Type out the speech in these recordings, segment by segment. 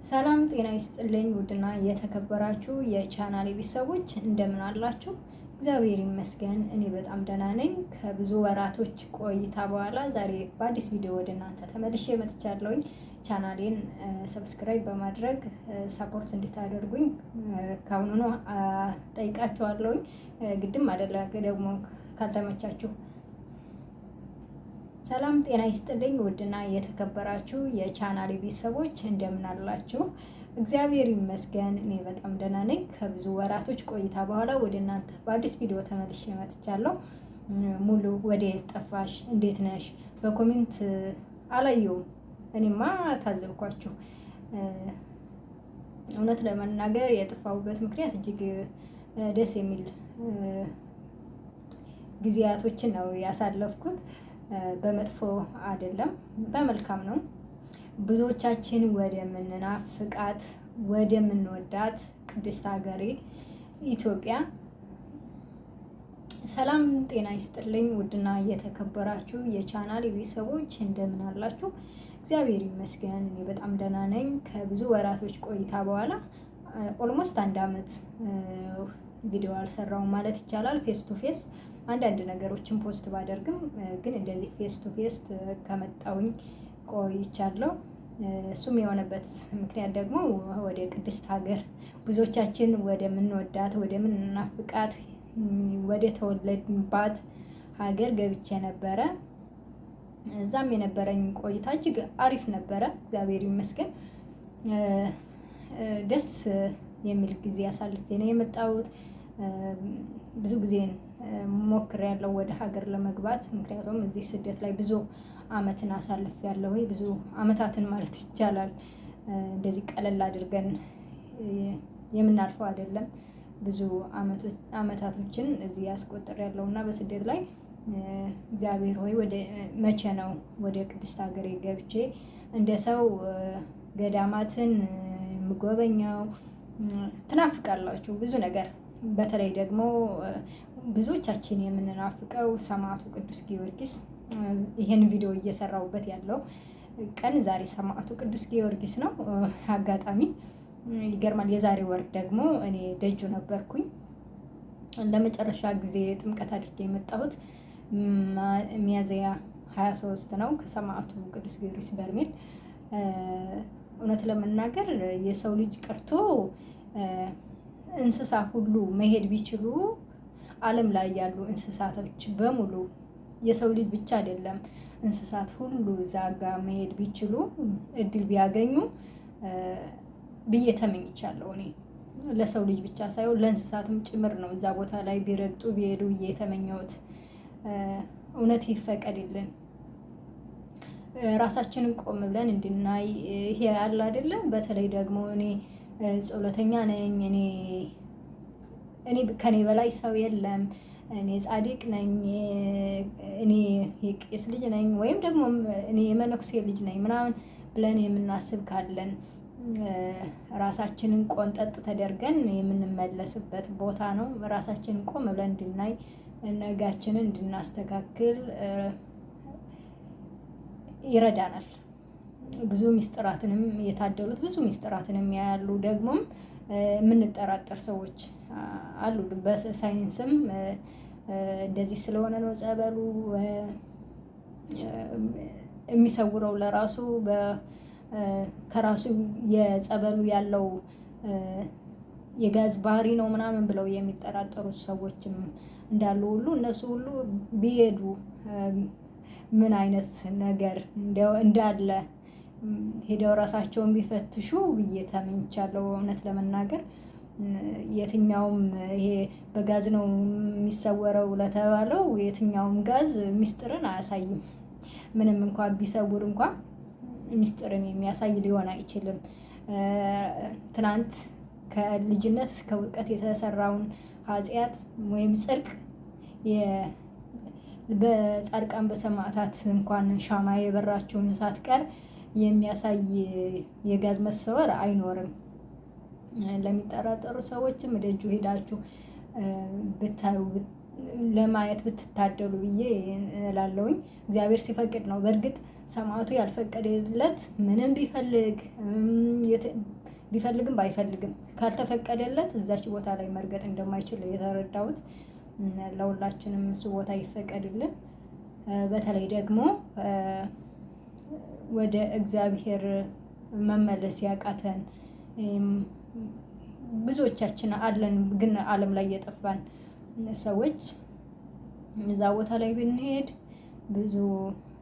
ሰላም ጤና ይስጥልኝ። ውድና የተከበራችሁ የቻናሌ ቤተሰቦች እንደምን አላችሁ? እግዚአብሔር ይመስገን እኔ በጣም ደህና ነኝ። ከብዙ ወራቶች ቆይታ በኋላ ዛሬ በአዲስ ቪዲዮ ወደ እናንተ ተመልሼ መጥቻለሁኝ። ቻናሌን ሰብስክራይብ በማድረግ ሰፖርት እንድታደርጉኝ ከአሁኑ ጠይቃችኋለሁኝ። ግድም አይደለ ደግሞ ካልተመቻችሁ። ሰላም ጤና ይስጥልኝ። ውድና የተከበራችሁ የቻናሌ ቤተሰቦች እንደምን አላችሁ? እግዚአብሔር ይመስገን እኔ በጣም ደህና ነኝ። ከብዙ ወራቶች ቆይታ በኋላ ወደ እናንተ በአዲስ ቪዲዮ ተመልሼ መጥቻለሁ። ሙሉ ወደ ጠፋሽ፣ እንዴት ነሽ? በኮሜንት አላየሁም። እኔማ ታዘብኳችሁ። እውነት ለመናገር የጠፋሁበት ምክንያት እጅግ ደስ የሚል ጊዜያቶችን ነው ያሳለፍኩት። በመጥፎ አይደለም፣ በመልካም ነው። ብዙዎቻችን ወደምንናፍቃት ወደምንወዳት ቅድስት ሀገሬ ኢትዮጵያ ሰላም ጤና ይስጥልኝ። ውድና እየተከበራችሁ የቻናል ቤተሰቦች እንደምን አላችሁ? እግዚአብሔር ይመስገን እኔ በጣም ደህና ነኝ። ከብዙ ወራቶች ቆይታ በኋላ ኦልሞስት 1 ዓመት ቪዲዮ አልሰራውም ማለት ይቻላል። ፌስ ቱ ፌስ አንዳንድ ነገሮችን ፖስት ባደርግም ግን እንደዚህ ፌስ ቱ ፌስ ከመጣውኝ ቆይቻለሁ። እሱም የሆነበት ምክንያት ደግሞ ወደ ቅድስት ሀገር ብዙዎቻችን ወደምንወዳት ወደምንናፍቃት ወደ ተወለድንባት ሀገር ገብቼ ነበረ። እዛም የነበረኝ ቆይታ እጅግ አሪፍ ነበረ፣ እግዚአብሔር ይመስገን። ደስ የሚል ጊዜ አሳልፌ ነው የመጣሁት። ብዙ ጊዜ ሞክሬያለሁ ወደ ሀገር ለመግባት፣ ምክንያቱም እዚህ ስደት ላይ ብዙ አመትን አሳልፌያለሁ። ብዙ አመታትን ማለት ይቻላል። እንደዚህ ቀለል አድርገን የምናልፈው አይደለም። ብዙ አመታቶችን እዚህ ያስቆጥሬያለሁ እና በስደት ላይ እግዚአብሔር ሆይ ወደ መቼ ነው ወደ ቅድስት ሀገሬ ገብቼ እንደ ሰው ገዳማትን የምጎበኘው? ትናፍቃላችሁ ብዙ ነገር። በተለይ ደግሞ ብዙዎቻችን የምንናፍቀው ሰማዕቱ ቅዱስ ጊዮርጊስ። ይህን ቪዲዮ እየሰራሁበት ያለው ቀን ዛሬ ሰማዕቱ ቅዱስ ጊዮርጊስ ነው። አጋጣሚ ይገርማል። የዛሬ ወር ደግሞ እኔ ደጁ ነበርኩኝ። ለመጨረሻ ጊዜ ጥምቀት አድርጌ የመጣሁት ሚያዝያ 23 ነው ከሰማዕቱ ቅዱስ ጊዮርጊስ በርሜል። እውነት ለመናገር የሰው ልጅ ቀርቶ እንስሳ ሁሉ መሄድ ቢችሉ ዓለም ላይ ያሉ እንስሳቶች በሙሉ የሰው ልጅ ብቻ አይደለም እንስሳት ሁሉ እዛ ጋ መሄድ ቢችሉ እድል ቢያገኙ ብዬ ተመኝቻለሁ። እኔ ለሰው ልጅ ብቻ ሳይሆን ለእንስሳትም ጭምር ነው እዛ ቦታ ላይ ቢረግጡ ቢሄዱ ብዬ የተመኘሁት። እውነት ይፈቀድልን፣ ራሳችንን ቆም ብለን እንድናይ። ይሄ ያለ አይደለ? በተለይ ደግሞ እኔ ጸሎተኛ ነኝ። እኔ ከኔ በላይ ሰው የለም፣ እኔ ጻድቅ ነኝ፣ እኔ የቄስ ልጅ ነኝ፣ ወይም ደግሞ እኔ የመነኩሴ ልጅ ነኝ ምናምን ብለን የምናስብ ካለን ራሳችንን ቆንጠጥ ተደርገን የምንመለስበት ቦታ ነው። ራሳችንን ቆም ብለን እንድናይ፣ ነጋችንን እንድናስተካክል ይረዳናል። ብዙ ሚስጥራትንም የታደሉት ብዙ ሚስጥራትንም ያያሉ። ደግሞም የምንጠራጠር ሰዎች አሉ። በሳይንስም እንደዚህ ስለሆነ ነው ጸበሉ የሚሰውረው ለራሱ ከራሱ የጸበሉ ያለው የጋዝ ባህሪ ነው ምናምን ብለው የሚጠራጠሩ ሰዎችም እንዳሉ ሁሉ እነሱ ሁሉ ቢሄዱ ምን አይነት ነገር እንዳለ ሄደው ራሳቸውን ቢፈትሹ ብዬ ተመኝቻለሁ። እውነት ለመናገር የትኛውም ይሄ በጋዝ ነው የሚሰወረው ለተባለው የትኛውም ጋዝ ሚስጥርን አያሳይም። ምንም እንኳን ቢሰውር እንኳን ሚስጥርን የሚያሳይ ሊሆን አይችልም። ትናንት ከልጅነት እስከ እውቀት የተሰራውን ኃጢአት ወይም ጽድቅ በጻድቃን በሰማዕታት እንኳን ሻማ የበራቸውን ሳትቀር የሚያሳይ የጋዝ መሰወር አይኖርም። ለሚጠራጠሩ ሰዎችም ደጁ ሄዳችሁ ብታዩ ለማየት ብትታደሉ ብዬ እላለሁኝ። እግዚአብሔር ሲፈቅድ ነው። በእርግጥ ሰማዕቱ ያልፈቀደለት ምንም ቢፈልግ ቢፈልግም ባይፈልግም ካልተፈቀደለት እዛች ቦታ ላይ መርገጥ እንደማይችል የተረዳሁት። ለሁላችንም እሱ ቦታ ይፈቀድልን። በተለይ ደግሞ ወደ እግዚአብሔር መመለስ ያቃተን ብዙዎቻችን አለን፣ ግን ዓለም ላይ የጠፋን ሰዎች እዛ ቦታ ላይ ብንሄድ ብዙ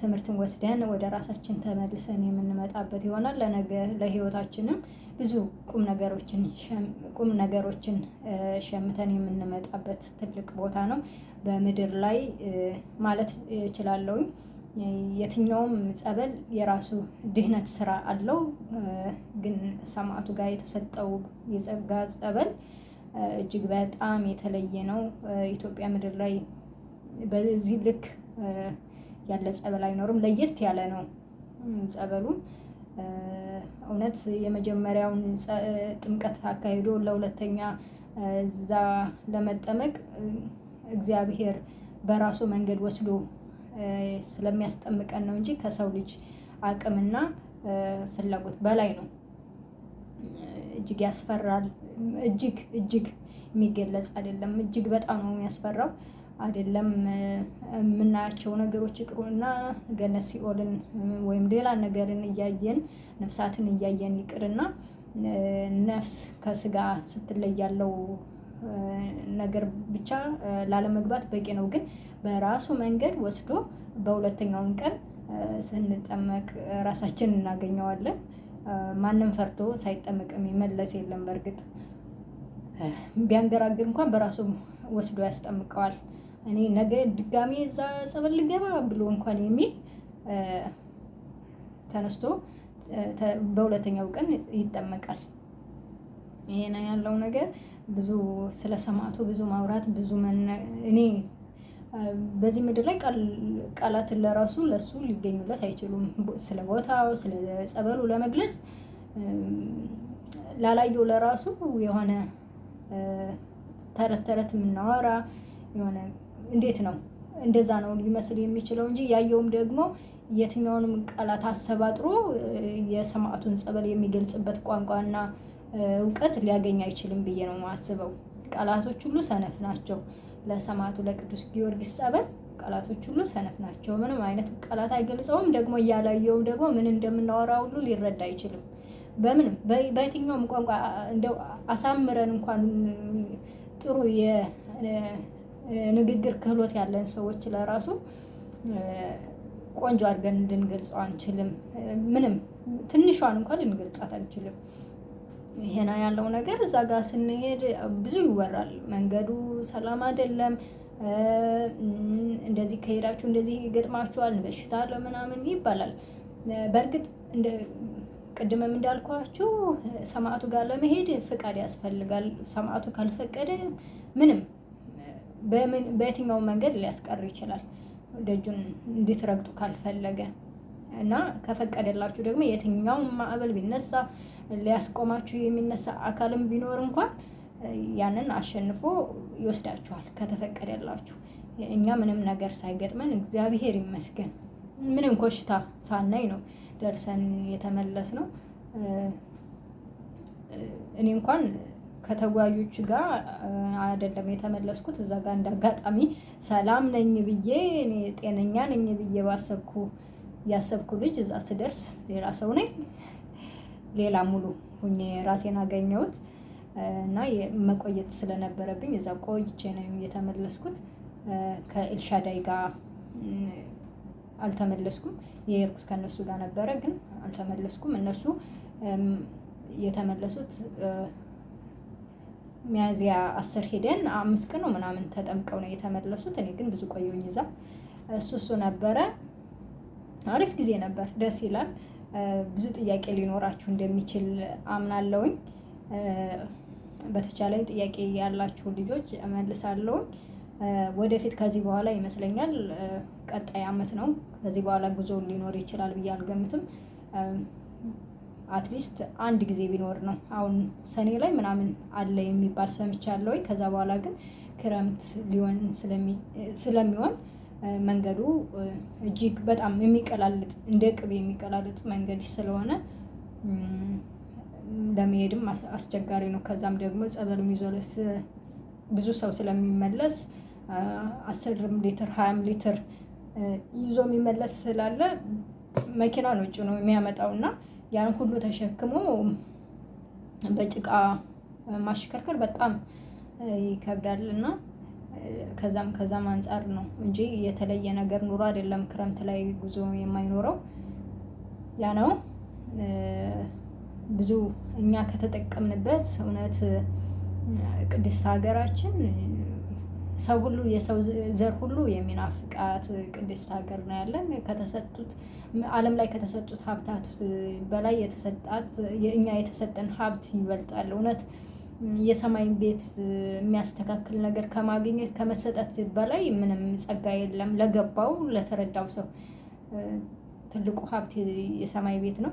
ትምህርትን ወስደን ወደ ራሳችን ተመልሰን የምንመጣበት ይሆናል። ለነገ ለህይወታችንም ብዙ ቁም ነገሮችን ሸምተን የምንመጣበት ትልቅ ቦታ ነው። በምድር ላይ ማለት እችላለሁ የትኛውም ጸበል የራሱ ድህነት ስራ አለው። ግን ሰማዕቱ ጋር የተሰጠው የጸጋ ጸበል እጅግ በጣም የተለየ ነው። ኢትዮጵያ ምድር ላይ በዚህ ልክ ያለ ጸበል አይኖርም። ለየት ያለ ነው ጸበሉ። እውነት የመጀመሪያውን ጥምቀት አካሂዶ ለሁለተኛ እዛ ለመጠመቅ እግዚአብሔር በራሱ መንገድ ወስዶ ስለሚያስጠምቀን ነው እንጂ ከሰው ልጅ አቅምና ፍላጎት በላይ ነው። እጅግ ያስፈራል። እጅግ የሚገለጽ አይደለም። እጅግ በጣም ነው የሚያስፈራው። አይደለም የምናያቸው ነገሮች ይቅሩና ገነት ሲኦልን ወይም ሌላ ነገርን እያየን ነፍሳትን እያየን ይቅርና ነፍስ ከስጋ ስትለይ ያለው ነገር ብቻ ላለመግባት በቂ ነው። ግን በራሱ መንገድ ወስዶ በሁለተኛውን ቀን ስንጠመቅ ራሳችን እናገኘዋለን። ማንም ፈርቶ ሳይጠመቅ የሚመለስ የለም። በእርግጥ ቢያንገራግር እንኳን በራሱ ወስዶ ያስጠምቀዋል። እኔ ነገ ድጋሚ እዛ ጸበል ልገባ ብሎ እንኳን የሚል ተነስቶ በሁለተኛው ቀን ይጠመቃል። ይሄ ነው ያለው ነገር። ብዙ ስለ ሰማዕቱ ብዙ ማውራት እኔ በዚህ ምድር ላይ ቃላትን ለራሱ ለሱ ሊገኙለት አይችሉም። ስለ ቦታው ስለ ጸበሉ ለመግለጽ ላላየው ለራሱ የሆነ ተረት የምናወራ የሆነ እንዴት ነው እንደዛ ነው ሊመስል የሚችለው እንጂ ያየውም ደግሞ የትኛውንም ቃላት አሰባጥሮ የሰማዕቱን ጸበል የሚገልጽበት ቋንቋና እውቀት ሊያገኝ አይችልም ብዬ ነው የማስበው። ቃላቶች ሁሉ ሰነፍ ናቸው። ለሰማዕቱ ለቅዱስ ጊዮርጊስ ጸበል ቃላቶች ሁሉ ሰነፍ ናቸው። ምንም አይነት ቃላት አይገልጸውም። ደግሞ እያላየውም ደግሞ ምን እንደምናወራ ሁሉ ሊረዳ አይችልም። በምንም በየትኛውም ቋንቋ እንደው አሳምረን እንኳን ጥሩ የንግግር ክህሎት ያለን ሰዎች ለራሱ ቆንጆ አድርገን ልንገልጸው አንችልም። ምንም ትንሿን እንኳን ልንገልጻት አንችልም። ይሄ ነው ያለው ነገር። እዛ ጋር ስንሄድ ብዙ ይወራል። መንገዱ ሰላም አይደለም፣ እንደዚህ ከሄዳችሁ እንደዚህ ይገጥማችኋል፣ በሽታ ለምናምን ይባላል። በእርግጥ ቅድምም እንዳልኳችሁ ሰማዕቱ ጋር ለመሄድ ፍቃድ ያስፈልጋል። ሰማዕቱ ካልፈቀደ ምንም በየትኛው መንገድ ሊያስቀር ይችላል፣ ደጁን እንድትረግጡ ካልፈለገ እና ከፈቀደላችሁ ደግሞ የትኛውም ማዕበል ቢነሳ ሊያስቆማችሁ የሚነሳ አካልም ቢኖር እንኳን ያንን አሸንፎ ይወስዳችኋል ከተፈቀደላችሁ። እኛ ምንም ነገር ሳይገጥመን እግዚአብሔር ይመስገን ምንም ኮሽታ ሳናይ ነው ደርሰን የተመለስ ነው። እኔ እንኳን ከተጓዦች ጋር አይደለም የተመለስኩት። እዛ ጋር እንዳጋጣሚ ሰላም ነኝ ብዬ እኔ ጤነኛ ነኝ ብዬ ያሰብኩ ልጅ እዛ ስደርስ ሌላ ሰው ነኝ፣ ሌላ ሙሉ ሁኜ ራሴን አገኘሁት እና መቆየት ስለነበረብኝ እዛ ቆይቼ ነው የተመለስኩት። ከኤልሻዳይ ጋር አልተመለስኩም። የሄድኩት ከነሱ ጋር ነበረ፣ ግን አልተመለስኩም። እነሱ የተመለሱት ሚያዝያ 10 ሄደን 5 ቀን ነው ምናምን ተጠምቀው ነው የተመለሱት። እኔ ግን ብዙ ቆየሁኝ እዛ። እሱ ነበረ። አሪፍ ጊዜ ነበር፣ ደስ ይላል። ብዙ ጥያቄ ሊኖራችሁ እንደሚችል አምናለሁኝ። በተቻለኝ ጥያቄ ያላችሁ ልጆች እመልሳለሁኝ። ወደፊት ከዚህ በኋላ ይመስለኛል ቀጣይ አመት ነው። ከዚህ በኋላ ጉዞ ሊኖር ይችላል ብዬ አልገምትም። አትሊስት አንድ ጊዜ ቢኖር ነው። አሁን ሰኔ ላይ ምናምን አለ የሚባል ሰምቻለሁ። ከዛ በኋላ ግን ክረምት ሊሆን ስለሚሆን መንገዱ እጅግ በጣም የሚቀላልጥ እንደ ቅቤ የሚቀላልጥ መንገድ ስለሆነ ለመሄድም አስቸጋሪ ነው። ከዛም ደግሞ ጸበሉን ይዞ ብዙ ሰው ስለሚመለስ 10 ሊትር 20 ሊትር ይዞ የሚመለስ ስላለ መኪና ነው ጭኖ የሚያመጣው እና ያን ሁሉ ተሸክሞ በጭቃ ማሽከርከር በጣም ይከብዳል እና ከዛም አንጻር ነው እንጂ የተለየ ነገር ኑሮ አይደለም ክረምት ላይ ጉዞ የማይኖረው። ያ ነው ብዙ እኛ ከተጠቀምንበት እውነት ቅድስት ሀገራችን ሰው ሁሉ የሰው ዘር ሁሉ የሚናፍቃት ቅድስት ሀገር ነው ያለን። ከተሰጡት ዓለም ላይ ከተሰጡት ሀብታት በላይ እኛ የተሰጠን ሀብት ይበልጣል። እውነት የሰማይ ቤት የሚያስተካክል ነገር ከማግኘት ከመሰጠት በላይ ምንም ጸጋ የለም። ለገባው ለተረዳው ሰው ትልቁ ሀብት የሰማይ ቤት ነው።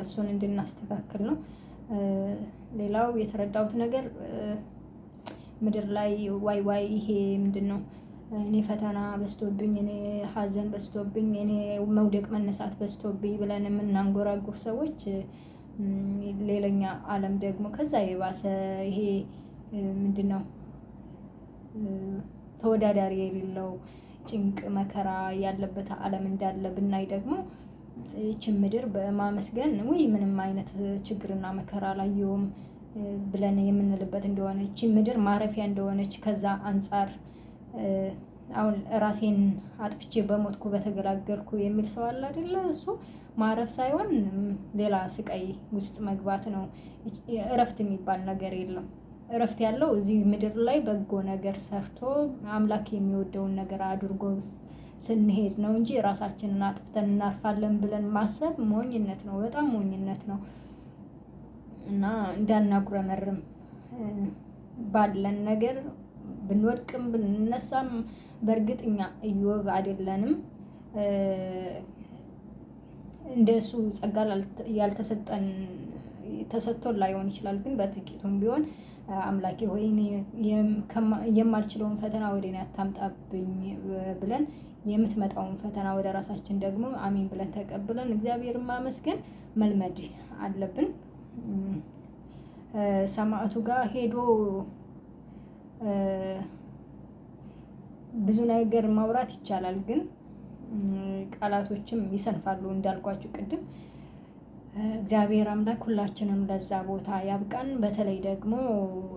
እሱን እንድናስተካክል ነው። ሌላው የተረዳሁት ነገር ምድር ላይ ዋይ ይሄ ምንድን ነው? እኔ ፈተና በዝቶብኝ፣ እኔ ሀዘን በዝቶብኝ፣ እኔ መውደቅ መነሳት በዝቶብኝ ብለን የምናንጎራጉር ሰዎች ሌላኛ ዓለም ደግሞ ከዛ የባሰ ይሄ ምንድን ነው ተወዳዳሪ የሌለው ጭንቅ መከራ ያለበት ዓለም እንዳለ ብናይ ደግሞ ይችን ምድር በማመስገን ወይ ምንም አይነት ችግርና መከራ አላየሁም ብለን የምንልበት እንደሆነ ይችን ምድር ማረፊያ እንደሆነች ከዛ አንጻር አሁን ራሴን አጥፍቼ በሞትኩ በተገላገልኩ የሚል ሰው አለ አይደለ? እሱ ማረፍ ሳይሆን ሌላ ስቃይ ውስጥ መግባት ነው። እረፍት የሚባል ነገር የለም። እረፍት ያለው እዚህ ምድር ላይ በጎ ነገር ሰርቶ አምላክ የሚወደውን ነገር አድርጎ ስንሄድ ነው እንጂ ራሳችንን አጥፍተን እናርፋለን ብለን ማሰብ ሞኝነት ነው፣ በጣም ሞኝነት ነው። እና እንዳናጉረመርም ባለን ነገር ብንወድቅም ብንነሳም በእርግጥኛ ኢዮብ አይደለንም። እንደሱ ጸጋ ያልተሰጠን ተሰጥቶን ላይሆን ይችላል፣ ግን በጥቂቱም ቢሆን አምላኬ ሆይ የማልችለውን ፈተና ወደ እኔ አታምጣብኝ ብለን የምትመጣውን ፈተና ወደ ራሳችን ደግሞ አሜን ብለን ተቀብለን እግዚአብሔርን ማመስገን መልመድ አለብን። ሰማዕቱ ጋር ሄዶ ብዙ ነገር ማውራት ይቻላል፣ ግን ቃላቶችም ይሰንፋሉ እንዳልኳችሁ ቅድም። እግዚአብሔር አምላክ ሁላችንም ለዛ ቦታ ያብቃን። በተለይ ደግሞ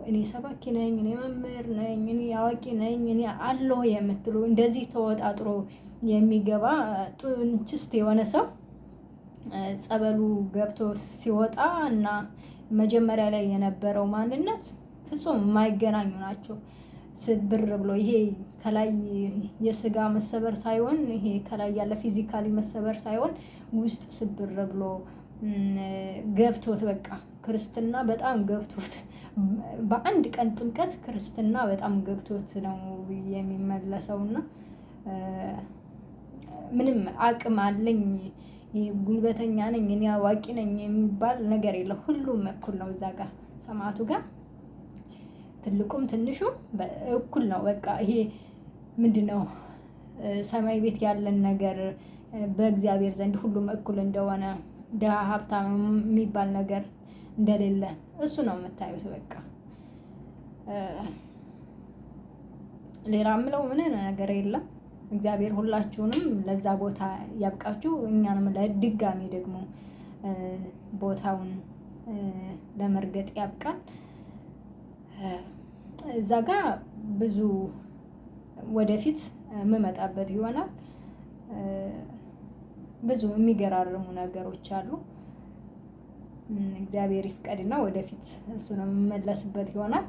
እኔ ሰባኪ ነኝ፣ እኔ መምህር ነኝ፣ እኔ አዋቂ ነኝ፣ እኔ አለሁ የምትሉ እንደዚህ ተወጣጥሮ የሚገባ ጡንችስት የሆነ ሰው ጸበሉ ገብቶ ሲወጣ እና መጀመሪያ ላይ የነበረው ማንነት ፍጹም የማይገናኙ ናቸው። ስብር ብሎ ይሄ ከላይ የስጋ መሰበር ሳይሆን ይሄ ከላይ ያለ ፊዚካሊ መሰበር ሳይሆን ውስጥ ስብር ብሎ ገብቶት በቃ ክርስትና በጣም ገብቶት በአንድ ቀን ጥምቀት ክርስትና በጣም ገብቶት ነው የሚመለሰውና ምንም አቅም አለኝ ጉልበተኛ ነኝ እኔ አዋቂ ነኝ የሚባል ነገር የለም። ሁሉም እኩል ነው እዛ ጋር ሰማዕቱ ጋር ትልቁም ትንሹም እኩል ነው። በቃ ይሄ ምንድነው ሰማይ ቤት ያለን ነገር በእግዚአብሔር ዘንድ ሁሉም እኩል እንደሆነ ድሃ ሀብታም የሚባል ነገር እንደሌለ እሱ ነው የምታዩት። በቃ ሌላ ምለው ምን ነገር የለም። እግዚአብሔር ሁላችሁንም ለዛ ቦታ ያብቃችሁ፣ እኛንም ለድጋሚ ደግሞ ቦታውን ለመርገጥ ያብቃል። እዛ ጋር ብዙ ወደፊት የምመጣበት ይሆናል። ብዙ የሚገራርሙ ነገሮች አሉ። እግዚአብሔር ይፍቀድና ወደፊት እሱ ነው የምመለስበት ይሆናል።